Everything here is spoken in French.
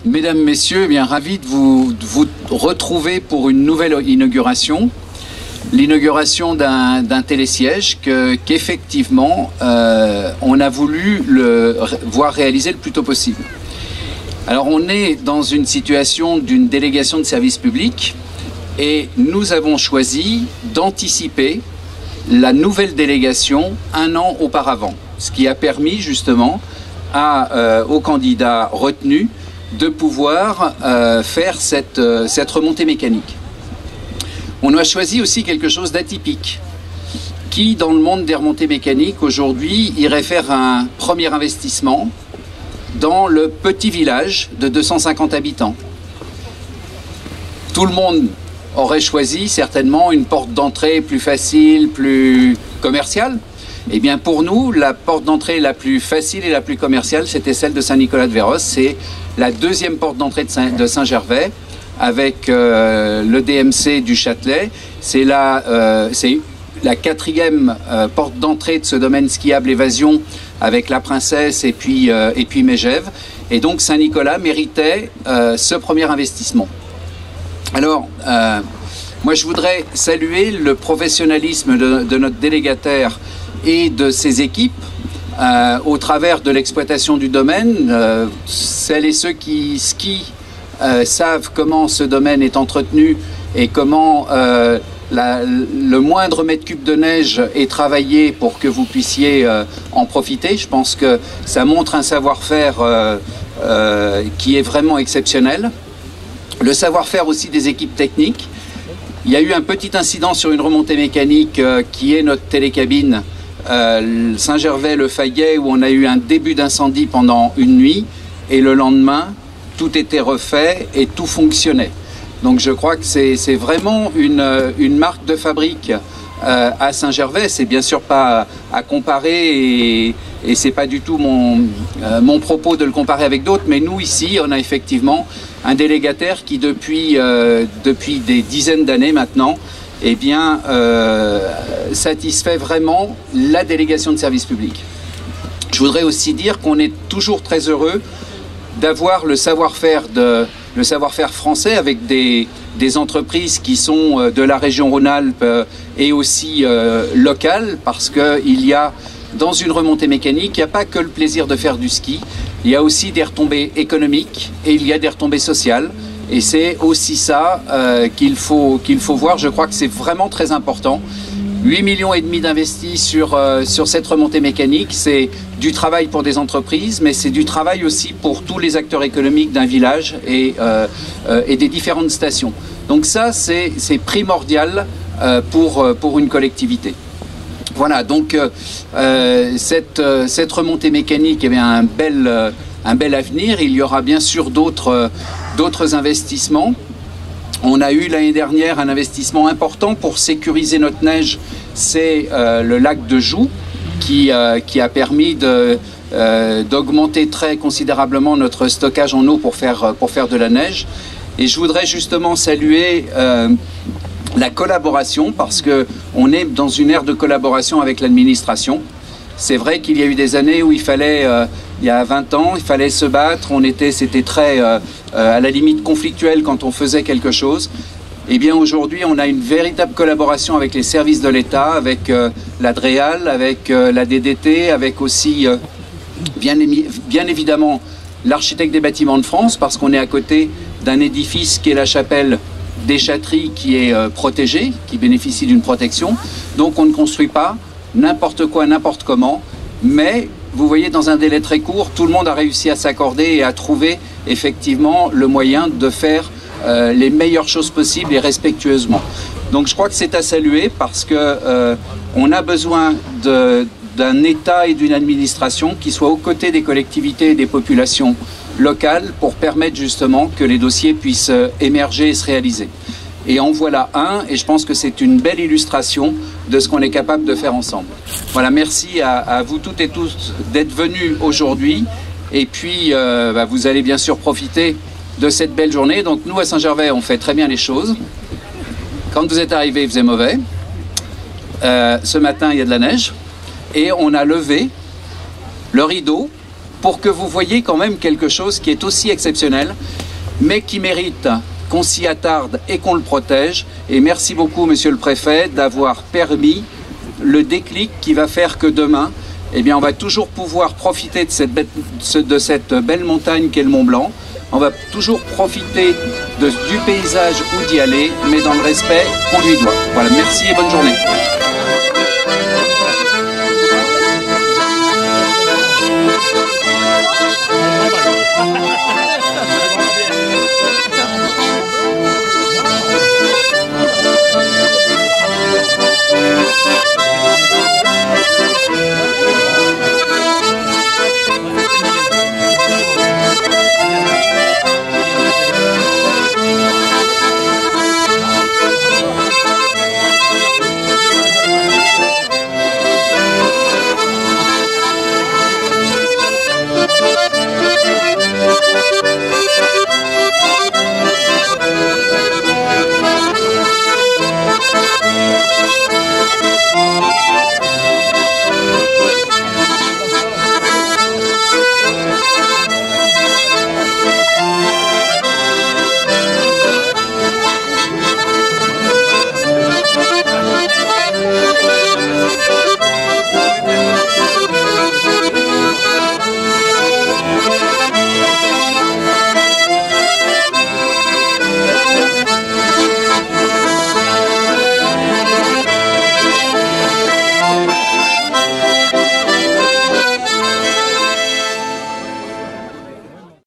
Mesdames, Messieurs, bien ravi de vous retrouver pour une nouvelle inauguration. L'inauguration d'un télésiège qu'effectivement on a voulu voir réaliser le plus tôt possible. Alors on est dans une situation d'une délégation de service public et nous avons choisi d'anticiper la nouvelle délégation un an auparavant, ce qui a permis justement aux candidats retenus de pouvoir faire cette remontée mécanique. On a choisi aussi quelque chose d'atypique, qui dans le monde des remontées mécaniques aujourd'hui irait faire un premier investissement dans le petit village de 250 habitants. Tout le monde aurait choisi certainement une porte d'entrée plus facile, plus commerciale. Eh bien pour nous, la porte d'entrée la plus facile et la plus commerciale, c'était celle de Saint-Nicolas-de-Véros. C'est la deuxième porte d'entrée de Saint-Gervais avec le DMC du Châtelet. C'est la quatrième porte d'entrée de ce domaine skiable Évasion avec la Princesse et puis Megève. Et donc Saint-Nicolas méritait ce premier investissement. Alors, moi je voudrais saluer le professionnalisme de notre délégataire et de ses équipes au travers de l'exploitation du domaine. Celles et ceux qui skient savent comment ce domaine est entretenu et comment le moindre mètre cube de neige est travaillé pour que vous puissiez en profiter. Je pense que ça montre un savoir-faire qui est vraiment exceptionnel. Le savoir-faire aussi des équipes techniques. Il y a eu un petit incident sur une remontée mécanique qui est notre télécabine Saint-Gervais-le-Fayet, où on a eu un début d'incendie pendant une nuit et le lendemain tout était refait et tout fonctionnait. Donc je crois que c'est vraiment une marque de fabrique à Saint-Gervais. C'est bien sûr pas à comparer et c'est pas du tout mon propos de le comparer avec d'autres, mais nous ici on a effectivement un délégataire qui depuis des dizaines d'années maintenant eh bien, satisfait vraiment la délégation de service public. Je voudrais aussi dire qu'on est toujours très heureux d'avoir le savoir-faire français avec des entreprises qui sont de la région Rhône-Alpes et aussi locales, parce qu'il y a dans une remontée mécanique, il n'y a pas que le plaisir de faire du ski, il y a aussi des retombées économiques et il y a des retombées sociales. Et c'est aussi ça qu'il faut voir. Je crois que c'est vraiment très important. 8,5 millions d'investis sur cette remontée mécanique. C'est du travail pour des entreprises, mais c'est du travail aussi pour tous les acteurs économiques d'un village et des différentes stations. Donc ça, c'est primordial pour une collectivité. Voilà, donc cette remontée mécanique, eh bien, un bel avenir. Il y aura bien sûr d'autres investissements. On a eu l'année dernière un investissement important pour sécuriser notre neige, c'est le lac de Joux qui a permis d'augmenter très considérablement notre stockage en eau pour faire de la neige. Et je voudrais justement saluer la collaboration, parce qu'on est dans une ère de collaboration avec l'administration. C'est vrai qu'il y a eu des années où il fallait, il y a 20 ans, il fallait se battre, c'était très à la limite conflictuel quand on faisait quelque chose. Eh bien aujourd'hui, on a une véritable collaboration avec les services de l'État, avec la DREAL, avec la DDT, avec aussi bien évidemment l'architecte des bâtiments de France, parce qu'on est à côté d'un édifice qui est la chapelle des Châteries, qui est protégée, qui bénéficie d'une protection. Donc on ne construit pas n'importe quoi, n'importe comment, mais vous voyez, dans un délai très court, tout le monde a réussi à s'accorder et à trouver effectivement le moyen de faire les meilleures choses possibles et respectueusement. Donc je crois que c'est à saluer, parce que on a besoin d'un État et d'une administration qui soit aux côtés des collectivités et des populations locales pour permettre justement que les dossiers puissent émerger et se réaliser. Et en voilà un, et je pense que c'est une belle illustration de ce qu'on est capable de faire ensemble. Voilà, merci à vous toutes et tous d'être venus aujourd'hui. Et puis, vous allez bien sûr profiter de cette belle journée. Donc nous, à Saint-Gervais, on fait très bien les choses. Quand vous êtes arrivés, il faisait mauvais. Ce matin, il y a de la neige. Et on a levé le rideau pour que vous voyez quand même quelque chose qui est aussi exceptionnel, mais qui mérite qu'on s'y attarde et qu'on le protège. Et merci beaucoup, Monsieur le Préfet, d'avoir permis le déclic qui va faire que demain, eh bien, on va toujours pouvoir profiter de cette belle montagne qu'est le Mont Blanc. On va toujours profiter du paysage où d'y aller, mais dans le respect qu'on lui doit. Voilà, merci et bonne journée.